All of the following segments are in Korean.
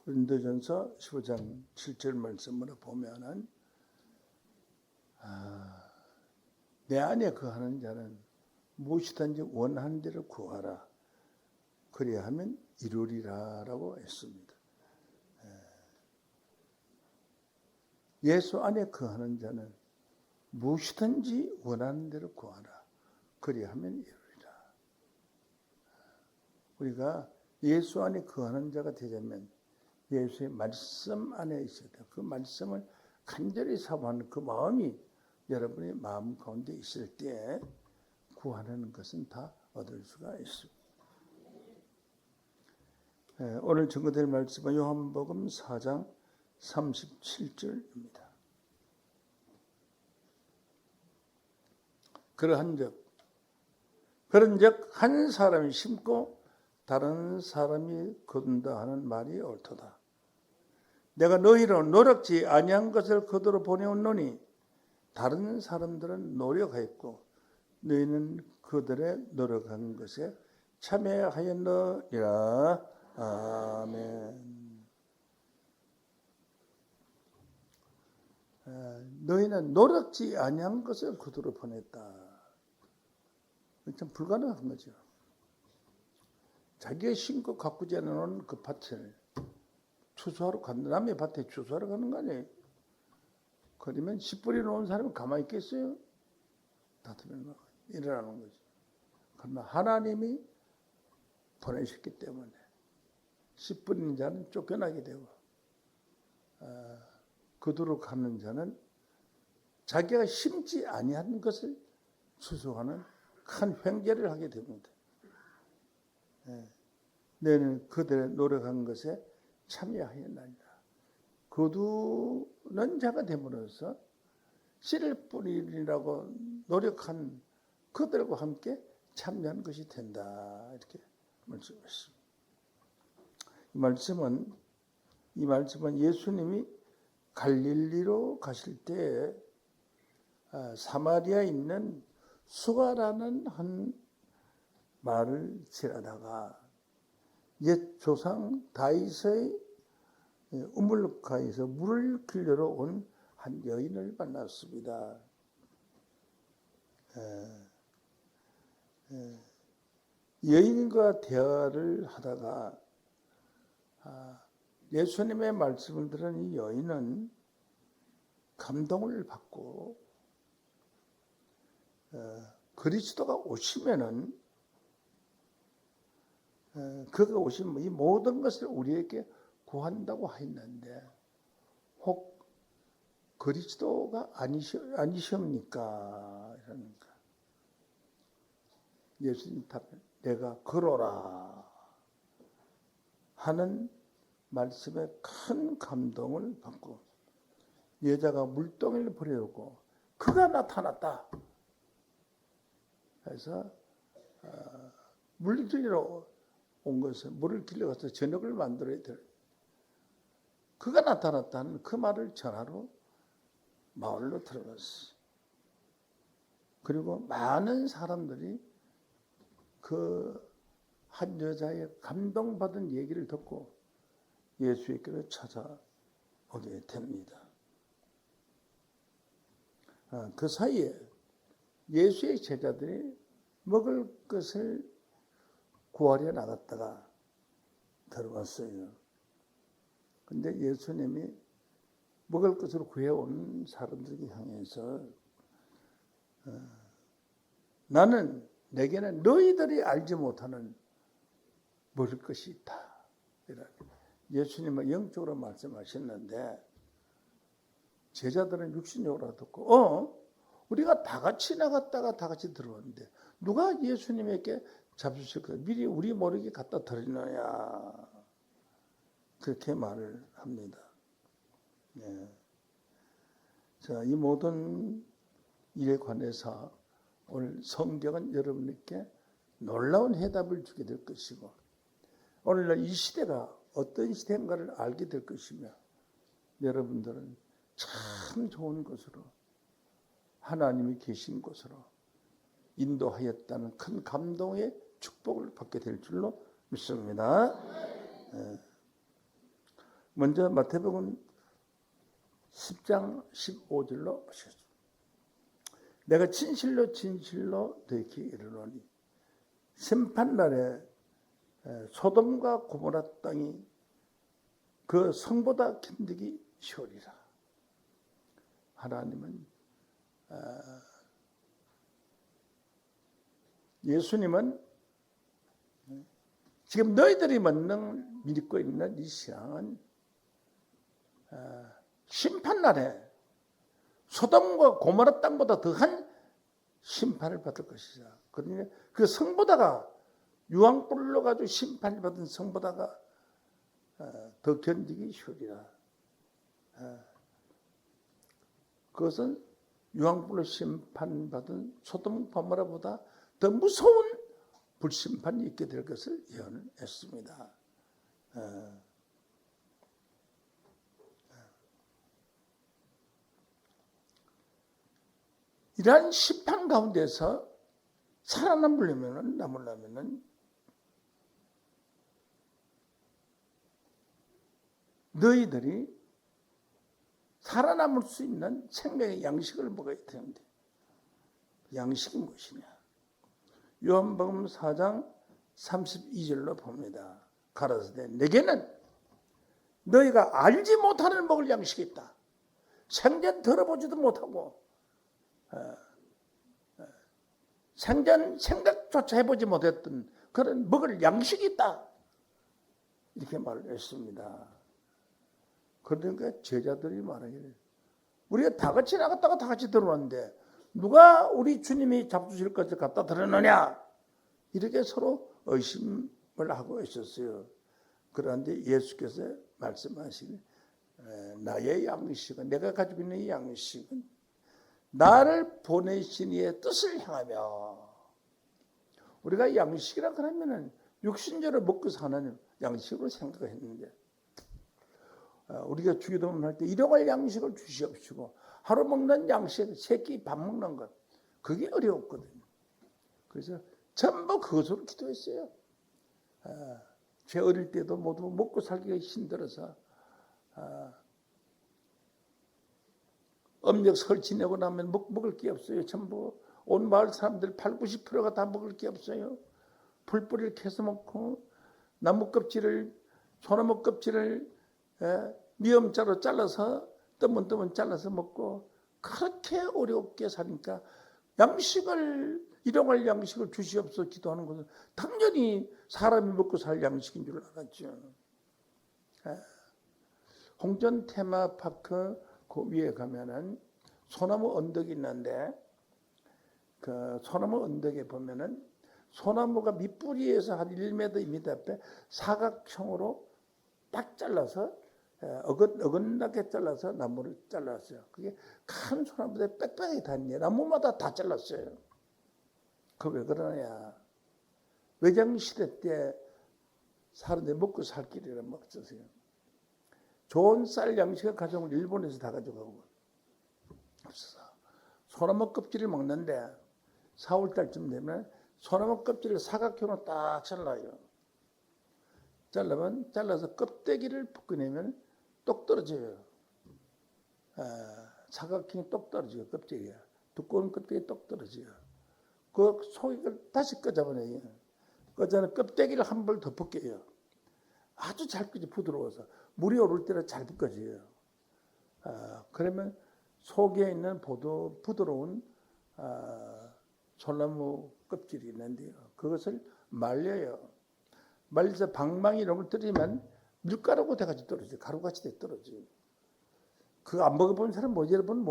고린도전서 15장 7절 말씀을 보면은 내 안에 거하는 자는 무엇이든지 원하는 대로 구하라. 그리하면 이루리라라고 했습니다. 예수 안에 거하는 자는 무엇이든지 원하는 대로 구하라. 그리하면 이루리라. 우리가 예수 안에 거하는 자가 되려면 예수의 말씀 안에 있어야 돼요. 그 말씀을 간절히 사모하는 그 마음이 여러분의 마음 가운데 있을 때 구하는 것은 다 얻을 수가 있습니다. 오늘 증거될 말씀은 요한복음 4장 37절입니다. 그런즉 한 사람이 심고 다른 사람이 거둔다 하는 말이 옳도다. 내가 너희로 노력지 아니한 것을 그대로 보내었노니 다른 사람들은 노력하였고 너희는 그들의 노력한 것에 참여하였느니라. 아멘. 너희는 노력지 아니한 것을 그대로 보냈다. 참 불가능한 거죠. 자기가 심고 가꾸지 않은 그 밭을 추수하러 간다. 남의 밭에 추수하러 가는 거 아니에요. 그러면 씨 뿌리 놓은 사람은 가만히 있겠어요? 다투면 일어나는 거지. 그러나 하나님이 보내셨기 때문에 씨 뿌리는 자는 쫓겨나게 되고 그대로 가는 자는 자기가 심지 아니한 것을 추수하는 큰 횡재를 하게 됩니다. 너희는 그들의 노력한 것에 참여하였나니라. 거두는 자가 됨으로써 씨를 뿌리라고 노력한 그들과 함께 참여한 것이 된다. 이렇게 말씀하셨습니다. 이 말씀은 예수님이 갈릴리로 가실 때 사마리아에 있는 수가라는 한 마을을 지나다가 옛 조상 다윗의 우물가에서 물을 길러러 온 한 여인을 만났습니다. 여인과 대화를 하다가 예수님의 말씀을 들은 이 여인은 감동을 받고 그리스도가 오시면은 그가 오시면 이 모든 것을 우리에게 구한다고 했는데 혹 그리스도가 아니십니까? 이러니까 예수님 답변 내가 그러라 하는 말씀에 큰 감동을 받고 여자가 물동이를 버려오고 그가 나타났다. 그래서 물을 길러 온 것은 물을 길러가서 저녁을 만들어야 될 그가 나타났다는 그 말을 전하러 마을로 들어갔어. 그리고 많은 사람들이 그 한 여자의 감동받은 얘기를 듣고 예수에게로 찾아오게 됩니다. 그 사이에 예수의 제자들이 먹을 것을 구하려 나갔다가 들어왔어요. 근데 예수님이 먹을 것을 구해온 사람들에게 향해서 내게는 너희들이 알지 못하는 먹을 것이 있다. 예수님은 영적으로 말씀하셨는데 제자들은 육신적으로 듣고 우리가 다 같이 나갔다가 다 같이 들어왔는데 누가 예수님에게 잡수실 거야? 미리 우리 모르게 갖다 드리느냐 그렇게 말을 합니다. 자, 이 모든 일에 관해서 오늘 성경은 여러분께 놀라운 해답을 주게 될 것이고 오늘날 이 시대가 어떤 시대인가를 알게 될 것이며 여러분들은 참 좋은 것으로 하나님이 계신 곳으로 인도하였다는 큰 감동의 축복을 받게 될 줄로 믿습니다. 먼저 마태복음 10장 15절로 보시겠습니다. 내가 진실로 진실로 너희에게 이르노니 심판날에 소돔과 고모라 땅이 그 성보다 견디기 쉬우리라. 하나님은 예수님은 지금 너희들이 믿고 있는 이 신앙은 심판날에 소돔과 고모라 땅보다 더한 심판을 받을 것이다. 그러니 그 성보다가 유황불로 가지고 심판을 받은 성보다가 더 견디기 쉬우리라. 그것은 유황불로 심판받은 소돔 고모라보다 더 무서운 불심판이 있게 될 것을 예언을 했습니다. 이러한 심판 가운데서 남으려면은 너희들이 살아남을 수 있는 생명의 양식을 먹어야 되는데 양식이 무엇이냐? 요한복음 4장 32절로 봅니다. 가라사대 내게는 너희가 알지 못하는 먹을 양식이 있다. 생전 들어보지도 못하고 생전 생각조차 해보지 못했던 그런 먹을 양식이 있다. 이렇게 말을 했습니다. 그러니까 제자들이 말하기를 우리가 다 같이 나갔다가 다 같이 들어왔는데 누가 우리 주님이 잡수실 것을 갖다 드렸느냐? 이렇게 서로 의심을 하고 있었어요. 그런데 예수께서 말씀하시길 나의 양식은 내가 가지고 있는 이 양식은 나를 보내신 이의 뜻을 향하며 우리가 양식이라 그러면은 육신적으로 먹고 사는 양식으로 생각했는데 우리가 주기도문 할 때 일용할 양식을 주시옵시고 하루 먹는 양식, 세끼 밥 먹는 것 그게 어려웠거든요. 그래서 전부 그것으로 기도했어요. 제 어릴 때도 모두 먹고 살기가 힘들어서 음력 설 지내고 나면 먹을 게 없어요. 전부 온 마을 사람들 80~90%가 다 먹을 게 없어요. 풀뿌리를 캐서 먹고 나무 껍질을 소나무 껍질을 미음자로 잘라서 뜨문뜨문 잘라서 먹고 그렇게 어렵게 사니까 양식을 일용할 양식을 주시옵소서 기도하는 것은 당연히 사람이 먹고 살 양식인 줄 알았죠. 홍천 테마파크 그 위에 가면은 소나무 언덕이 있는데 그 소나무 언덕에 보면은 소나무가 밑뿌리에서 한 1m, 2m 앞에 사각형으로 딱 잘라서 어긋나게 잘라서 나무를 잘랐어요. 그게 큰 소나무들이 빽빽하게 다니네. 나무마다 다 잘랐어요. 그 왜 그러냐? 외정시대 때 사람들이 먹고 살 길이라 먹었어요. 좋은 쌀 양식을 가져온 일본에서 다 가져가고 없어서 소나무 껍질을 먹는데 4월달쯤 되면 소나무 껍질을 사각형으로 딱 잘라요. 잘라서 껍데기를 벗겨내면 똑 떨어져요. 사각형이 똑 떨어져요. 껍데기가 두꺼운 껍데기 똑 떨어져요. 그 속을 다시 꺼잡아내요. 꺼져서 껍데기를 한 벌 더 벗겨요. 아주 잘 끄지 부드러워서 물이 오를 때는 잘 벗겨져요. 그러면 속에 있는 부드러운 소나무 껍질이 있는데요. 그것을 말려요. 말려서 방망이 이런 걸 떨어지면 밀가루가 돼가지고 떨어져요. 가루같이 돼 떨어져요. 그거 안 먹어본 사람 뭐지? 여러분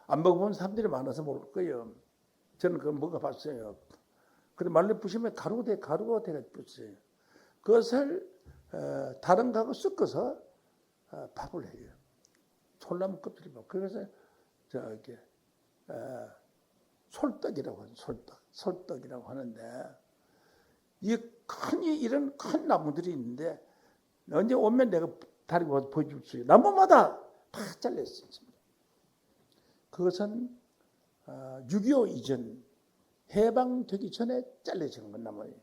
안 먹어본 사람들이 많아서 모를 거예요. 저는 그거 먹어봤어요. 그래 말려 부시면 가루가 돼가지고 부어요. 그것을 다른 거하고 섞어서 밥을 해요. 소나무 껍질을 먹고 그래서 저기 솔떡이라고 하는 솔떡이라고 하는데 이런 큰 나무들이 있는데 언제 오면 내가 다리고 와서 보여줄 수 있어요. 나무마다 다 잘렸어요. 그것은 6.25 이전 해방되기 전에 잘려진 건 나무예요.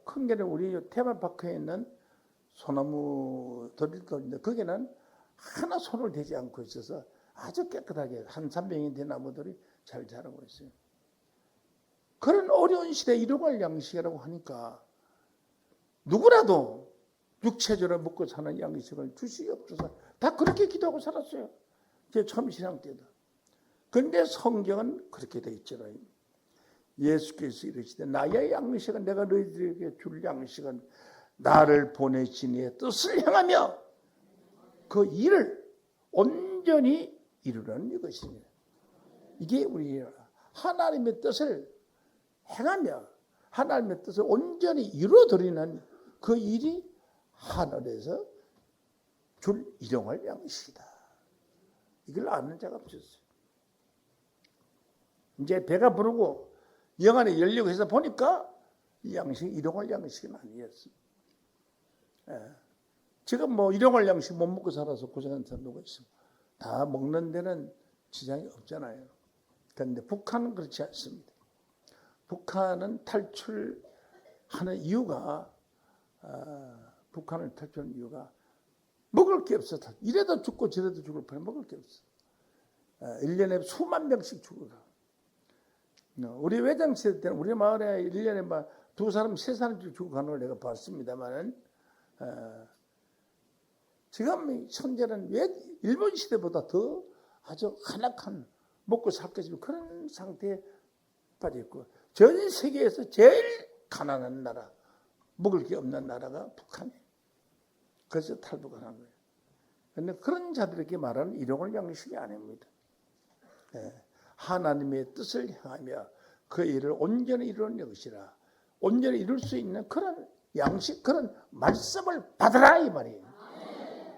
큰 게는 우리 테마파크에 있는 소나무 돌인데 거기는 하나 손을 대지 않고 있어서 아주 깨끗하게 한 300년 된 나무들이 잘 자라고 있어요. 그런 어려운 시대에 일용할 양식이라고 하니까 누구라도 육체적으로 먹고 사는 양식을 주시옵소서. 다 그렇게 기도하고 살았어요. 제 처음 신앙 때도. 그런데 성경은 그렇게 되어 있잖아요. 예수께서 이르시되 나의 양식은 내가 너희들에게 줄 양식은 나를 보내신 이의 뜻을 행하며 그 일을 온전히 이루는 이것입니다. 이게 우리 하나님의 뜻을 행하며 하나님의 뜻을 온전히 이루어드리는 그 일이 하늘에서 줄 일용할 양식이다. 이걸 아는 자가 없었어요. 이제 배가 부르고 영안이 열리고 해서 보니까 이 양식이 일용할 양식은 아니었어요. 지금 뭐 일용할 양식 못 먹고 살아서 고생하는 사람 누가 있어요? 다 먹는 데는 지장이 없잖아요. 그런데 북한은 그렇지 않습니다. 북한은 탈출하는 이유가 북한을 탈출하는 이유가 먹을 게 없어. 이래도 죽고 저래도 죽을 판에 먹을 게 없어. 1년에 수만 명씩 죽어가. 우리 외장 시대 때는 우리 마을에 1년에 막 2사람, 3사람씩 죽어가는 걸 내가 봤습니다만은 지금 현재는 왜 일본 시대보다 더 아주 한악한 먹고 살 것이면 그런 상태에 빠져있고 전 세계에서 제일 가난한 나라, 먹을 게 없는 나라가 북한이에요. 그래서 탈북을 한 거예요. 그런데 그런 자들에게 말하는 일용할 양식이 아닙니다. 하나님의 뜻을 행하며 그 일을 온전히 이루는 것이라. 온전히 이룰 수 있는 그런 양식, 그런 말씀을 받으라 이 말이에요.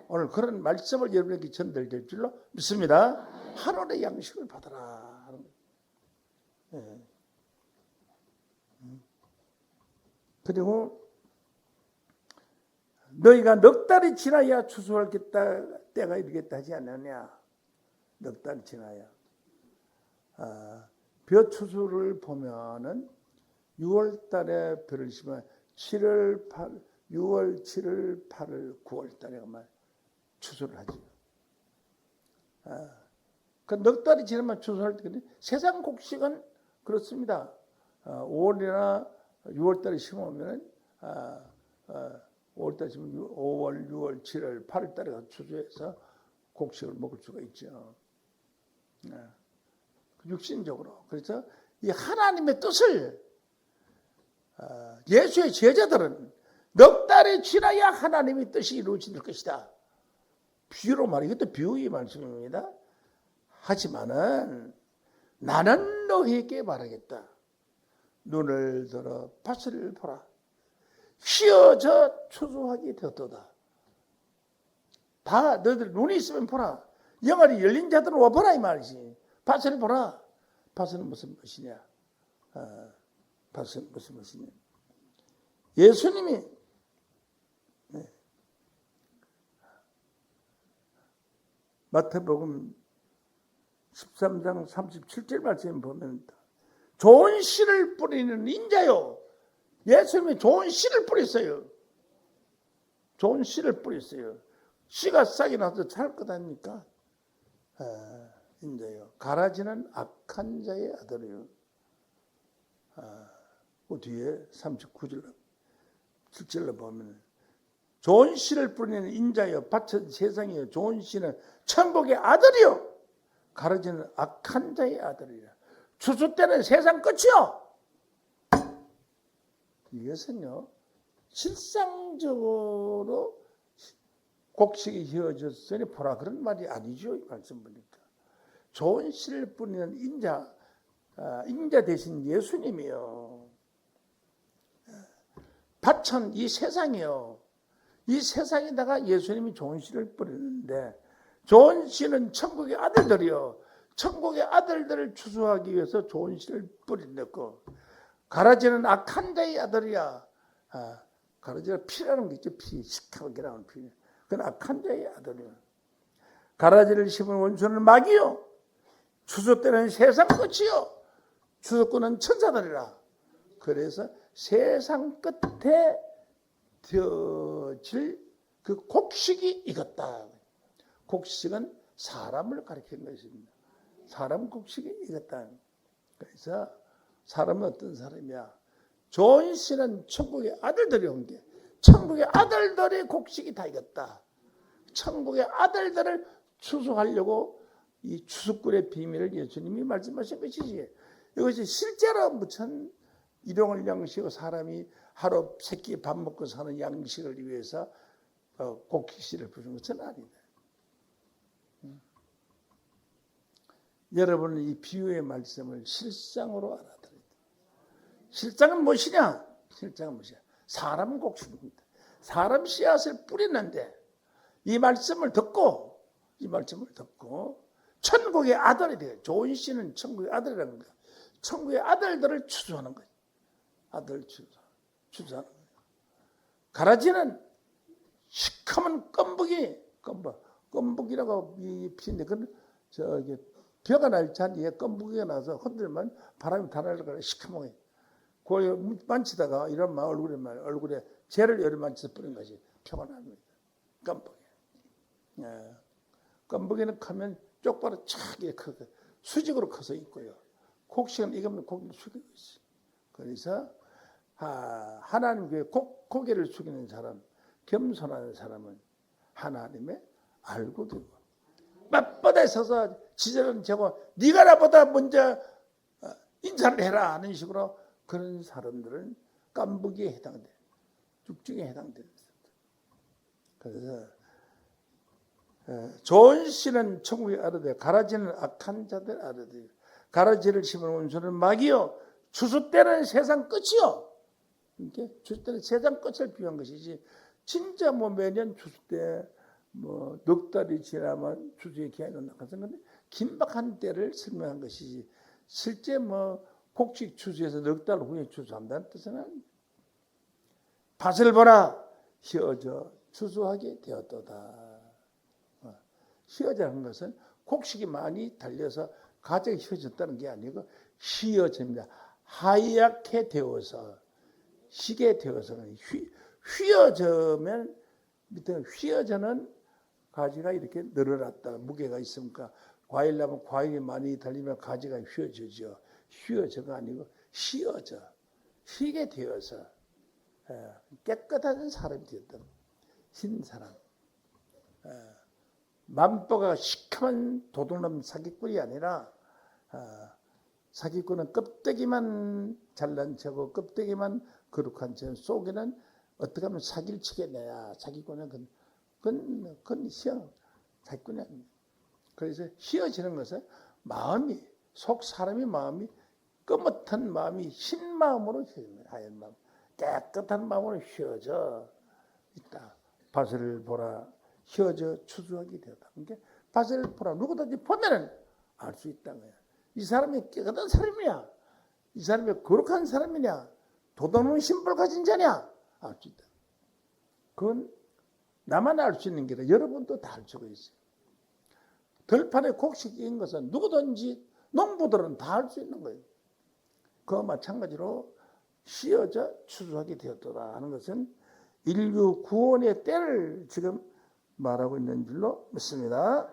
오늘 그런 말씀을 여러분에게 전달될 줄로 믿습니다. 하늘의 양식을 받으라. 그리고 너희가 넉 달이 지나야 추수할 때가 이르겠다 하지 않느냐. 넉 달이 지나야. 벼 추수를 보면은 6월 달에 벼를 심으면 7월, 8, 6월, 7월, 8월, 9월 달에 추수를 하죠. 그 넉 달이 지나면 추수할 때 세상 곡식은 그렇습니다. 5월이나 6월 달에 심으면 5월 달에 심으면 5월, 6월, 7월, 8월 달에 추수해서 곡식을 먹을 수가 있죠. 육신적으로. 그래서 이 하나님의 뜻을 예수의 제자들은 넉 달이 지나야 하나님의 뜻이 이루어질 것이다. 비유로 말해. 이것도 비유의 말씀입니다. 하지만은 나는 너희에게 말하겠다. 눈을 들어 밭을 보라. 휘어져 추수하게 되었도다. 다 너희들 눈이 있으면 보라. 영안이 열린 자들은 와보라 이 말이지. 밭을 보라. 밭은 무슨 것이냐? 밭은 무슨 것이냐? 예수님이 마태복음 13장 37절 말씀 보면 좋은 씨를 뿌리는 인자요. 예수님이 좋은 씨를 뿌렸어요. 좋은 씨를 뿌렸어요. 씨가 싹이 나서 잘 것 아닙니까? 인자요. 가라지는 악한 자의 아들이요. 그 뒤에 39절, 7절로 보면 좋은 씨를 뿌리는 인자요. 밭은 세상이요. 좋은 씨는 천국의 아들이요. 가라지는 악한 자의 아들이라. 추수 때는 세상 끝이요. 이것은요. 실상적으로 곡식이 휘어졌으니 보라 그런 말이 아니죠. 이 말씀 보니까. 좋은 씨를 뿌리는 인자 대신 예수님이요. 밭은 이 세상이요. 이 세상에다가 예수님이 좋은 씨를 뿌리는데 좋은 씨는 천국의 아들들이요. 천국의 아들들을 추수하기 위해서 좋은 씨를 뿌린다고. 가라지는 악한 자의 아들이야. 가라지가 피라는 게 있죠. 피, 시카게 나오는 피. 그건 악한 자의 아들이야. 가라지를 심은 원수는 마귀요. 추수 때는 세상 끝이요. 추수꾼은 천사들이라. 그래서 세상 끝에 되어질 그 곡식이 익었다. 곡식은 사람을 가리키는 것입니다. 사람 곡식이 익었다. 그래서 사람은 어떤 사람이야? 좋은 씨는 천국의 아들들이 온 게 천국의 아들들의 곡식이 다 익었다. 천국의 아들들을 추수하려고 이 추수꾼의 비밀을 예수님이 말씀하신 것이지. 이것이 실제로 무슨 일용할 양식이고 사람이 하루 세끼 밥 먹고 사는 양식을 위해서 곡식씨를 부른 것은 아니다. 여러분은 이 비유의 말씀을 실상으로 알아들어야 돼. 실상은 무엇이냐? 실상은 무엇이냐? 사람 곡식입니다. 사람 씨앗을 뿌리는데 이 말씀을 듣고 천국의 아들이 돼요. 좋은 씨는 천국의 아들이라는 거예요. 천국의 아들들을 추수하는 거예요. 아들 추수하는 거예요. 가라지는 시커먼 껌북이라고 이 피인데 그건 저기 벼가 날 자리에 껌북이가 나서 흔들면 바람이 다 날아가요. 시커멓게. 그걸 만지다가 이런 얼굴에 재를 여러 만져서 뿌린 것이 표가 납니다. 껌북이. 예. 껌북이는 크면 쪽바로 착 이렇게 수직으로 커서 있고요. 곡식은 익으면 고기를 숙이고 있어요. 그래서 하나님께 고개를 숙이는 사람, 겸손한 사람은 하나님의 알고 되고 맞바다에 서서 지절은 재고 네가 나보다 먼저 인사를 해라 하는 식으로 그런 사람들은 깐부기에 해당돼. 죽중에 해당되는 사람들. 그래서 좋은 씨는 천국의 아르되 가라지는 악한 자들 아르되 가라지를 심은 원수는 마귀요 추수 때는 세상 끝이요. 이렇게 추수 때는 세상 끝을 비유한 것이지 진짜 뭐 매년 추수 때 뭐 넉 달이 지나면 추수의 기한이 나가서 근데 긴박한 때를 설명한 것이지 실제 뭐 곡식 추수해서 넉 달 후에 추수한다는 뜻은 아닙니다. 밭을 보라 휘어져 추수하게 되었도다. 휘어져는 것은 곡식이 많이 달려서 가지가 휘어졌다는 게 아니고 휘어집니다. 하얗게 되어서 희게 되어서 휘어져면 밑에 휘어져는 가지가 이렇게 늘어났다. 무게가 있으니까 과일 나면 과일이 많이 달리면 가지가 휘어지죠. 휘어져가 아니고 휘어져. 희게 되어서 깨끗한 사람이 되었다. 흰 사람. 만보가 시커먼 도둑놈 사기꾼이 아니라 사기꾼은 껍데기만 잘난 척하고 껍데기만 거룩한 척 속에는 어떻게 하면 사기를 치겠냐. 사기꾼은 그건 사기꾼이 아닙니다. 그래서 휘어지는 것은 마음이 속 사람의 마음이 끄뭇한 마음이 흰 마음으로 휘어집니다. 하얀 마음. 깨끗한 마음으로 휘어져 있다. 밭을 보라 휘어져 추수하게 되었다. 그러니까 밭을 보라 누구든지 보면은 알 수 있다는 거야. 이 사람이 깨끗한 사람이냐? 이 사람이 거룩한 사람이냐? 도덕은 신분 가진 자냐? 알 수 있다. 그건 나만 알 수 있는 게 아니라 여러분도 다 알 수가 있어요. 들판에 곡식인 것은 누구든지 농부들은 다 알 수 있는 거예요. 그와 마찬가지로 씌어져 추수하게 되었더라 하는 것은 인류 구원의 때를 지금 말하고 있는 줄로 믿습니다.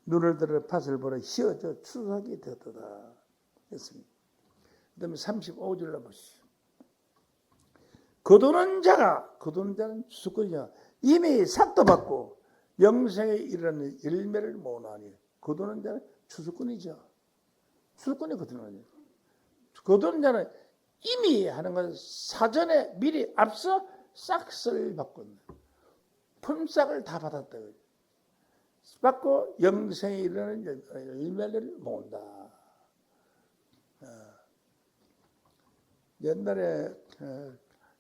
눈을 들어 밭을 보라 씌어져 추수하게 되었더라 했습니다. 그 다음에 35절로 보시죠. 거두는 자는 추수꾼이야. 이미 삭도 받고 영생에 이르는 열매를 모으나니 거두는 자는 추수꾼이죠. 추수꾼이 거두는 자죠. 거두는 자는 이미 하는 건 사전에 미리 앞서 싹을 받고 품삯을 다 받았다. 받고 영생에 이르는 열매를 모은다. 옛날에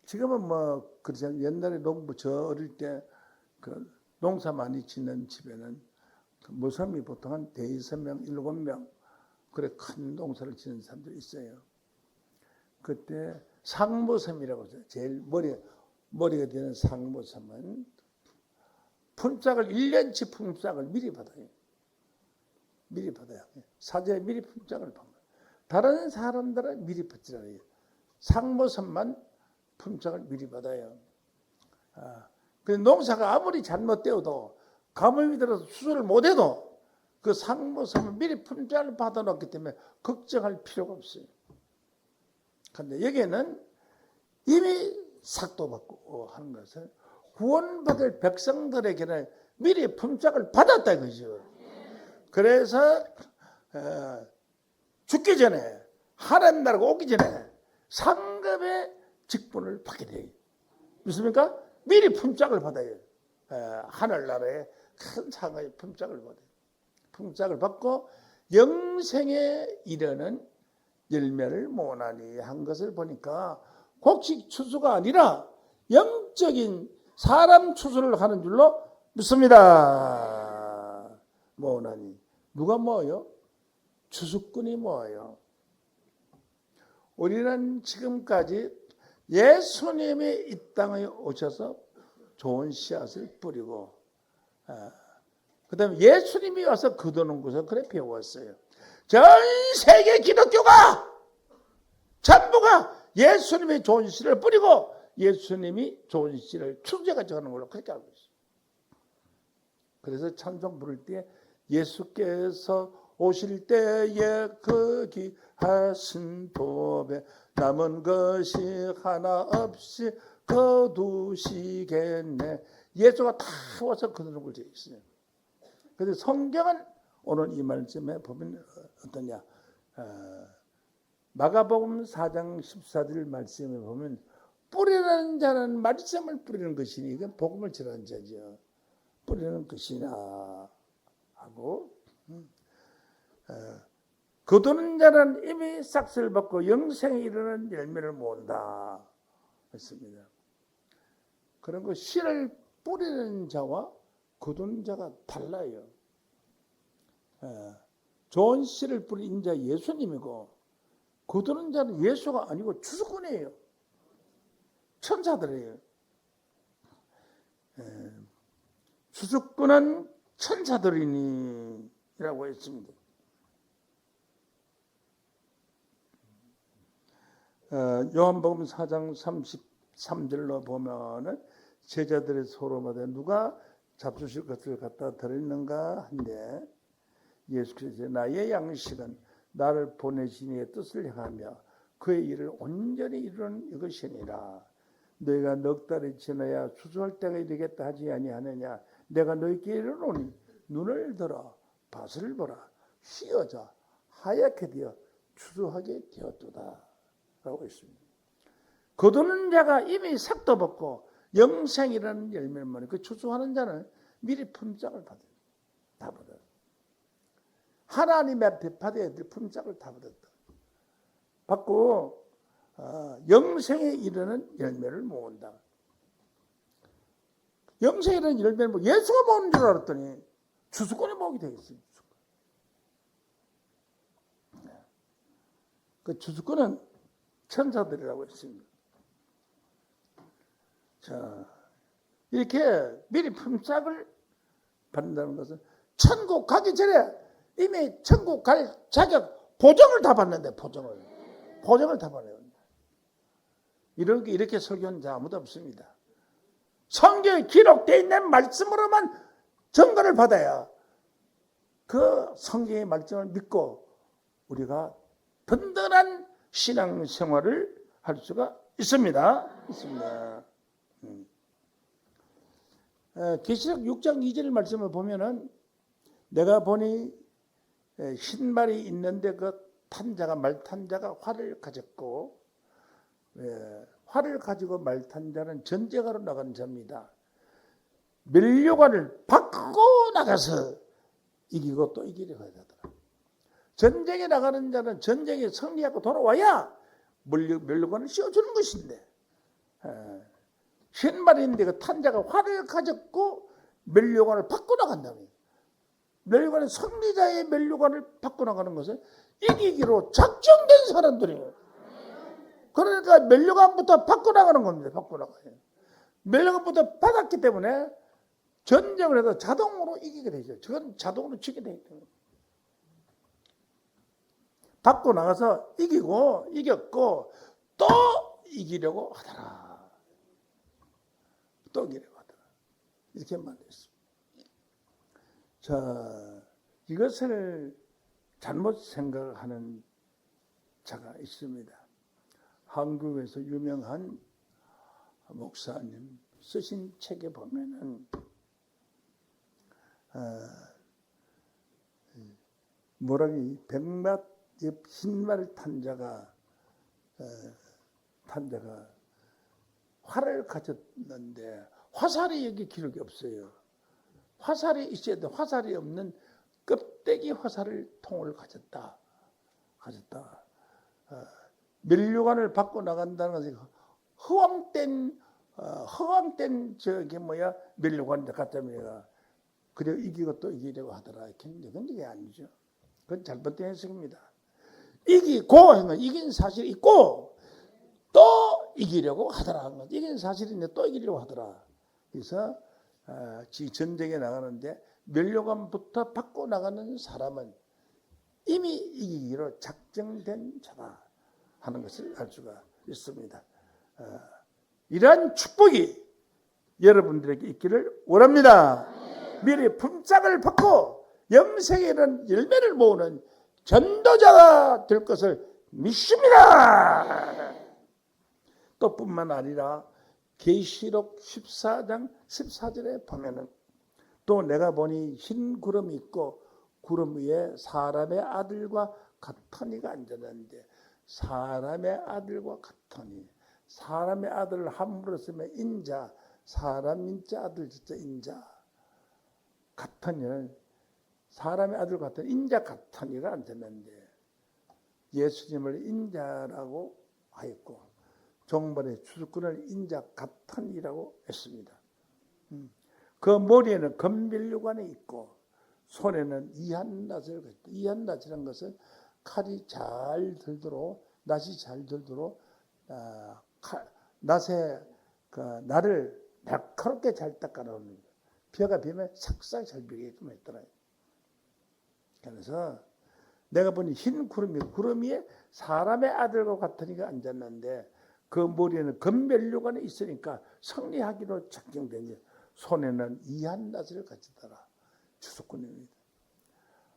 지금은 뭐 그렇지 옛날에 농부 저 어릴 때 그 농사 많이 짓는 집에는 무섬이 보통 한 5명, 7명 그래 큰 농사를 짓는 사람들이 있어요. 그때 상무섬이라고 해서 제일 머리가 되는 상무섬은 품삯을 1년치 품삯을 미리 받아요. 미리 받아요. 사전에 미리 품삯을 받아요. 다른 사람들은 미리 받지 않아요. 상무섬만 품삯을 미리 받아요. 근데 농사가 아무리 잘못되어도 가뭄이 들어서 수술을 못해도 그 상무섬을 미리 품삯을 받아놓기 때문에 걱정할 필요가 없어요. 그런데 여기에는 이미 삭도받고 하는 것은 구원받을 백성들에게는 미리 품삯을 받았다 이거죠. 그래서 죽기 전에 하나님 나라가 오기 전에 상급의 직분을 받게 돼요. 무엇입니까? 미리 품삯을 받아요. 하늘나라에 큰 상의 품삯을 받아요. 품삯을 받고 영생에 이르는 열매를 모으나니 한 것을 보니까 곡식 추수가 아니라 영적인 사람 추수를 하는 줄로 믿습니다. 모으나니 누가 모아요? 추수꾼이 모아요. 우리는 지금까지 예수님이 이 땅에 오셔서 좋은 씨앗을 뿌리고 그 다음에 예수님이 와서 거두는 것을 그래 배웠어요. 전 세계 기독교가 전부가 예수님이 좋은 씨를 뿌리고 예수님이 좋은 씨를 추수해가지고 하는 걸로 그렇게 알고 있어요. 그래서 찬송 부를 때 예수께서 오실 때에 거기 하신 도배 남은 것이 하나 없이 거두시겠네. 예수가 다 와서 거두는 걸 되어 있어요. 그런데 성경은 오늘 이 말씀에 보면 어떠냐? 마가복음 4장 14절 말씀에 보면 뿌리는 자는 말씀을 뿌리는 것이니 이건 복음을 전하는 자죠. 뿌리는 것이나 하고 거두는 자는 이미 싹을 받고 영생에 이르는 열매를 모은다 했습니다. 그런 거 씨를 뿌리는 자와 거두는 자가 달라요. 좋은 씨를 뿌린 자 예수님이고 거두는 자는 예수가 아니고 추수꾼이에요. 천사들이에요. 추수꾼은 천사들이니 라고 했습니다. 요한복음 4장 33절로 보면은 제자들의 소로마다 누가 잡수실 것을 갖다 드렸는가 한데 예수께서 나의 양식은 나를 보내신 이의 뜻을 행하며 그의 일을 온전히 이루는 이것이니라. 너희가 넉 달이 지나야 추수할 때가 이르겠다 하지 아니하느냐. 내가 너희에게 이르노니 눈을 들어 밭을 보라. 휘어져 하얗게 되어 추수하게 되었도다 라고 했습니다. 거두는 자가 이미 삭도 벗고 영생이라는 열매를 먹는 그 추수하는 자는 미리 품삯을 받아요. 다 받아요. 하나님 앞에 받아야 될 품삯을 다 받았다. 받고 영생에 이르는 열매를 모은다. 영생에 이르는 열매를 모으고 예수가 모으는 줄 알았더니 추수꾼이 모으게 되겠어요. 그 추수꾼은 천사들이라고 했습니다. 자, 이렇게 미리 품삯을 받는다는 것은 천국 가기 전에 이미 천국 갈 자격 보증을 다 받는데 보증을 다 받아요. 이렇게 설교한 자 아무도 없습니다. 성경에 기록되어 있는 말씀으로만 증거를 받아야 그 성경의 말씀을 믿고 우리가 든든한 신앙생활을 할 수가 있습니다. 계시록 6장 2절 말씀을 보면은 내가 보니 흰말이 있는데 그 탄자가 말탄자가 활을 가졌고 활을 가지고 말탄자는 전쟁하러 나간 자입니다. 면류관을 바꾸고 나가서 이기고 또 이기려고 하더라. 전쟁에 나가는 자는 전쟁에 승리하고 돌아와야 면류관을 씌워주는 것인데 흰말인데 그 탄자가 활을 가졌고 면류관을 바꾸고 나간다면 면류관은 승리자의 면류관을 바꾸고 나가는 것은 이기기로 작정된 사람들이에요. 그러니까 면류관부터 바꾸고 나가는 겁니다. 바꾸고 나가요. 면류관부터 받았기 때문에 전쟁을 해도 자동으로 이기게 되죠. 저건 자동으로 지게 되기 때문에. 받고 나가서 이겼고 또 이기려고 하더라. 또 이기려고 하더라. 이렇게 말했습니다. 자, 이것을 잘못 생각하는 자가 있습니다. 한국에서 유명한 목사님 쓰신 책에 보면은 뭐라기 백마 흰말 탄 자가 활을 가졌는데 화살이 여기 기록이 없어요. 화살이 있어야 돼. 화살이 없는 껍데기 화살을 통을 가졌다. 면류관을 받고 나간다는 것은 허황된 저기 면류관을 갖다가 그래 이기고 또 이기려고 하더라. 근데 그게 아니죠. 그건 잘못된 해석입니다. 이긴 사실이 있고 또 이기려고 하더라. 이긴 사실인데 또 이기려고 하더라. 그래서 전쟁에 나가는데 면류관부터 받고 나가는 사람은 이미 이기기로 작정된 자다 하는 것을 알 수가 있습니다. 이러한 축복이 여러분들에게 있기를 원합니다. 미리 품짝을 받고 영생에 이른 열매를 모으는 전도자가 될 것을 믿습니다. 또 뿐만 아니라 계시록 14장 14절에 보면은 또 내가 보니 흰 구름이 있고 구름 위에 사람의 아들과 같으니가 앉았는데 사람의 아들과 같으니 사람의 아들을 함부로 쓰면 인자 사람 인자 아들 진짜 인자 같으니는 사람의 아들 같은 인자 같으니가 앉았는데 예수님을 인자라고 하였고 종벌의 주수꾼을 인자 같으니라고 했습니다. 그 머리에는 금면류관이 있고 손에는 이한낫을 가졌다. 이한낫이라는 것은 칼이 잘 들도록 낫이 잘 들도록 낫에 그 날을 날카롭게 잘 닦아놓는 거예요. 벼가 비면 삭삭 잘 비게끔 했더라고요. 그래서 내가 보니 흰 구름 위에 사람의 아들과 같으니가 앉았는데 그 머리에는 금면류관이 있으니까 승리하기로 작정된 게 손에는 이한낫을 가지더라. 주수꾼입니다.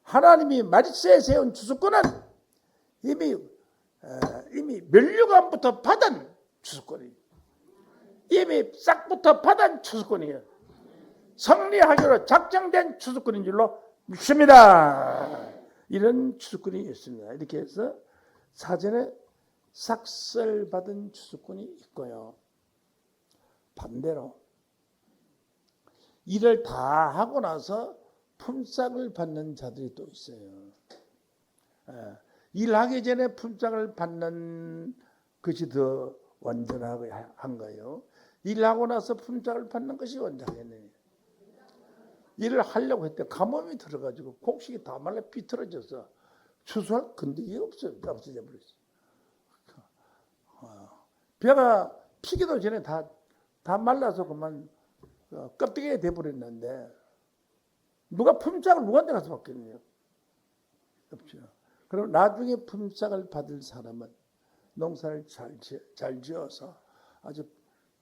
하나님이 마리스에 세운 주수꾼은 이미 면류관부터 받은 주수꾼이에요. 이미 싹부터 받은 주수꾼이에요. 승리하기로 작정된 주수꾼인 줄로 믿습니다. 이런 주수꾼이 있습니다. 이렇게 해서 사전에 삭설 받은 주수꾼이 있고요. 반대로 일을 다 하고 나서 품삯을 받는 자들이 또 있어요. 일하기 전에 품삯을 받는 것이 더 완전하게 한 거예요. 일하고 나서 품삯을 받는 것이 완전하겠네요. 일을 하려고 했대 가뭄이 들어가지고 곡식이 다 말라 비틀어져서 추수할 근육이 없어져 버렸어. 벼가 피기도 전에 다 말라서 그만 껍데기가 돼버렸는데 누가 품삯을 누구한테 가서 받겠네요. 없죠. 그럼 나중에 품삯을 받을 사람은 농사를 잘 지어서 아주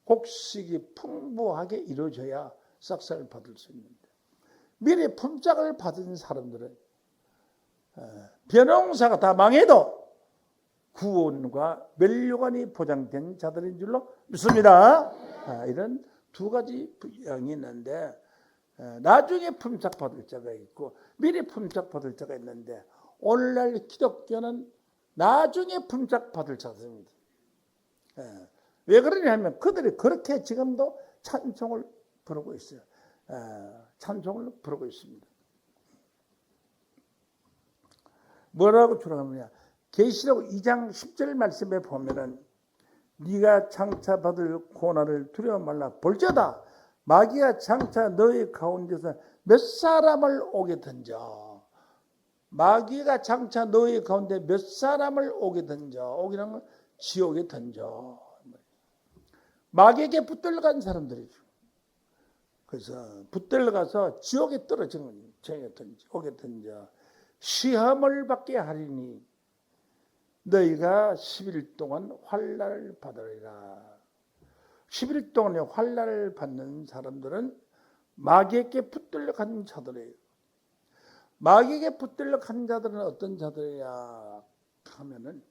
곡식이 풍부하게 이루어져야 싹싹을 받을 수 있는데 미리 품삯을 받은 사람들은 벼농사가 다 망해도 구원과 면류관이 보장된 자들인 줄로 믿습니다. 이런 두 가지 양이 있는데 나중에 품삯 받을 자가 있고 미리 품삯 받을 자가 있는데 오늘날 기독교는 나중에 품삯 받을 자들입니다. 왜 그러냐면 그들이 그렇게 지금도 찬송을 부르고 있어요. 찬송을 부르고 있습니다. 뭐라고 주장하느냐? 계시록 2장 10절 말씀에 보면은 네가 장차 받을 고난을 두려워 말라. 볼지어다 마귀가 장차 너희 가운데서 몇 사람을 오게 던져. 마귀가 장차 너희 가운데 몇 사람을 오게 던져. 오기라는 건 지옥에 던져. 마귀에게 붙들려간 사람들이죠. 그래서 붙들려가서 지옥에 떨어지는 거예요. 지옥에 던져. 오게 던져. 시험을 받게 하리니 너희가 10일 동안 환난을 받으리라. 10일 동안에 환난을 받는 사람들은 마귀에게 붙들려 간 자들이에요. 마귀에게 붙들려 간 자들은 어떤 자들이야 하면은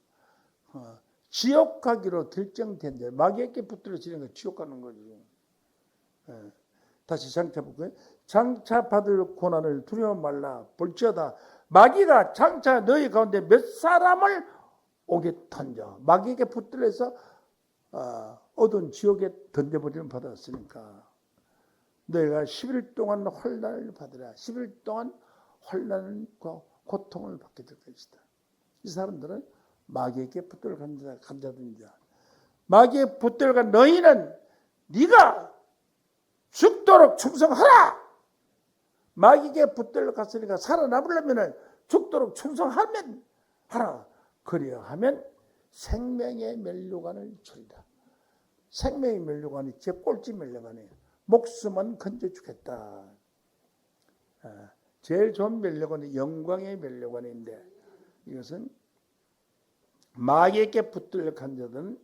지옥 가기로 결정된 자. 마귀에게 붙들려지는 건 지옥 가는 거지. 다시 장차 볼까요? 장차 받을 고난을 두려워 말라. 볼지어다 마귀가 장차 너희 가운데 몇 사람을 오게 던져. 마귀에게 붙들려서 어두운 지옥에 던져버리는 받았으니까 너희가 10일 동안 환난을 받으라. 10일 동안 환난과 고통을 받게 될 것이다. 이 사람들은 마귀에게 붙들려 간 자들입니다. 마귀에 붙들려 간 너희는 네가 죽도록 충성하라. 마귀에게 붙들려 갔으니까 살아남으려면 죽도록 충성하면 하라. 그리하면 생명의 면류관을 주리라. 생명의 면류관이 제 꼴찌 면류관이에요. 목숨은 건져주겠다. 제일 좋은 면류관이 영광의 면류관인데 이것은 마귀에게 붙들려 간 자들은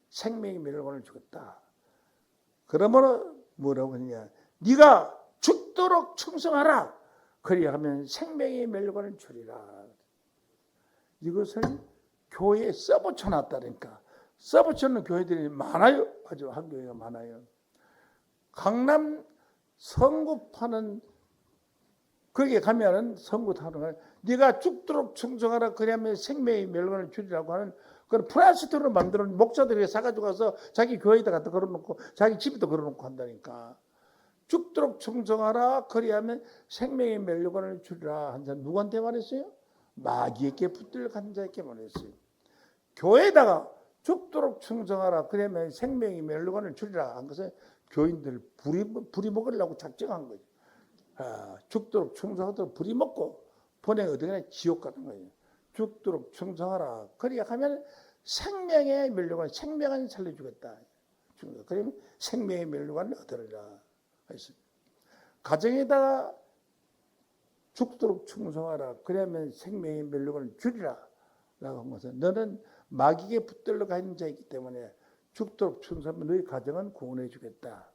생명의 면류관을 주겠다. 그러므로 뭐라고 하느냐? 네가 죽도록 충성하라. 그리하면 생명의 면류관을 주리라. 이것을 교회에 써붙여놨다니까. 써붙여놓은 교회들이 많아요. 아주 한 교회가 많아요. 강남 성구파는 거기에 가면은 성구타는 거야. 네가 죽도록 충성하라. 그러면 생명의 면류관을 주리라고 하는 그런 플라스틱으로 만들어놓은 목사들이 사가지고 가서 자기 교회에다 갖다 걸어놓고 자기 집에도 걸어놓고 한다니까. 죽도록 충성하라. 그리하면 생명의 면류관을 주리라. 한 사람 누구한테 말했어요? 마귀에게 붙들려 간 자에게 말했어요. 교회에다가 죽도록 충성하라. 그러면 생명의 면류관을 주리라 한 것은 교인들 부리 먹으려고 작정한 거죠. 죽도록 충성하도록 부리 먹고 보내가 어디 가냐? 지옥 가는 거예요. 죽도록 충성하라. 그리야 하면 생명의 면류관, 생명을 살려주겠다. 그러면 생명의 면류관을 얻으리라. 가정에다가 죽도록 충성하라. 그러면 생명의 면류관을 주리라. 라고 한 것은 너는 마귀에게 붙들려 가 있는 자이기 때문에 죽도록 충성하면 너희 가정은 구원해 주겠다.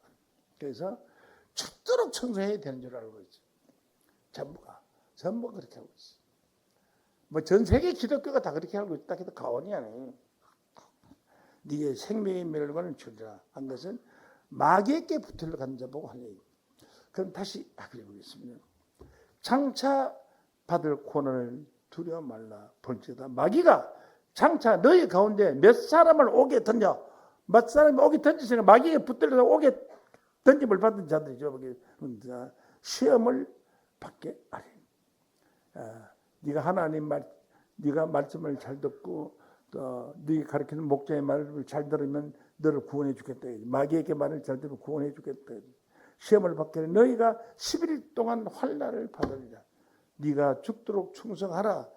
그래서 죽도록 충성해야 되는 줄 알고 있죠. 전부가 그렇게 하고 있어. 뭐 전 세계 기독교가 다 그렇게 하고 있다 해도 과언이 아니에요. 네게 생명의 면류관을 주리라 한 것은 마귀에게 붙들려 간 자 보고 하네요. 그럼 다시 해보겠습니다. 장차 받을 고난을 두려워 말라. 볼지어다 마귀가 장차 너희 가운데 몇 사람을 오게 던져. 몇 사람이 오게 던지시니까 마귀에게 붙들려서 오게 던짐을 받은 자들이죠. 시험을 받게 하리. 네가 하나님 네가 말씀을 잘 듣고 또 네가 가르치는 목자의 말을 잘 들으면 너를 구원해 주겠다. 마귀에게 말을 잘 들으면 구원해 주겠다. 시험을 받게 하리. 너희가 11일 동안 환난을 받으리라. 네가 죽도록 충성하라.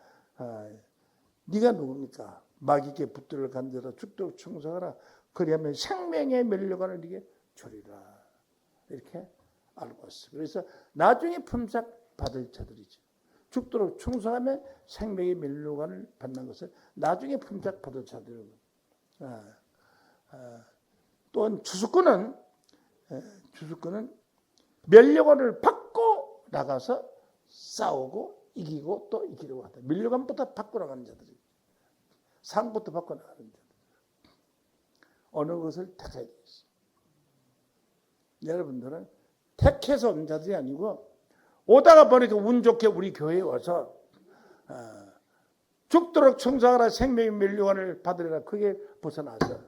네가 누굽니까? 마귀에게 붙들려 간 자라 죽도록 충성하라. 그리하면 생명의 면류관을 네게 주리라. 이렇게 알고 있어. 그래서 나중에 품삯 받을 자들이죠. 죽도록 충성하면 생명의 면류관을 받는 것은 나중에 품삯 받을 자들이고. 또한 주수꾼은 면류관을 받고 나가서 싸우고 이기고 또 이기려고 한다. 면류관부터 받고 나가는 자들이. 상부터 받고 나가는 자들. 어느 것을 택해야 되겠어. 여러분들은 택해서 온 자들이 아니고 오다가 보니까 운 좋게 우리 교회에 와서 죽도록 충성하라. 생명의 면류관을 받으리라. 그게 벗어나서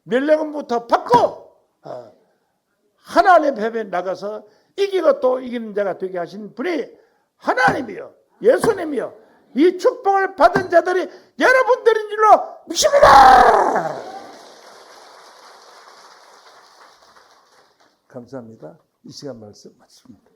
면류관부터 받고 하나님 법에 나가서 이기고 또 이기는 자가 되게 하신 분이 하나님이요 예수님이요 이 축복을 받은 자들이 여러분들인 줄로 믿습니다. 감사합니다. 이 시간 말씀 마칩니다.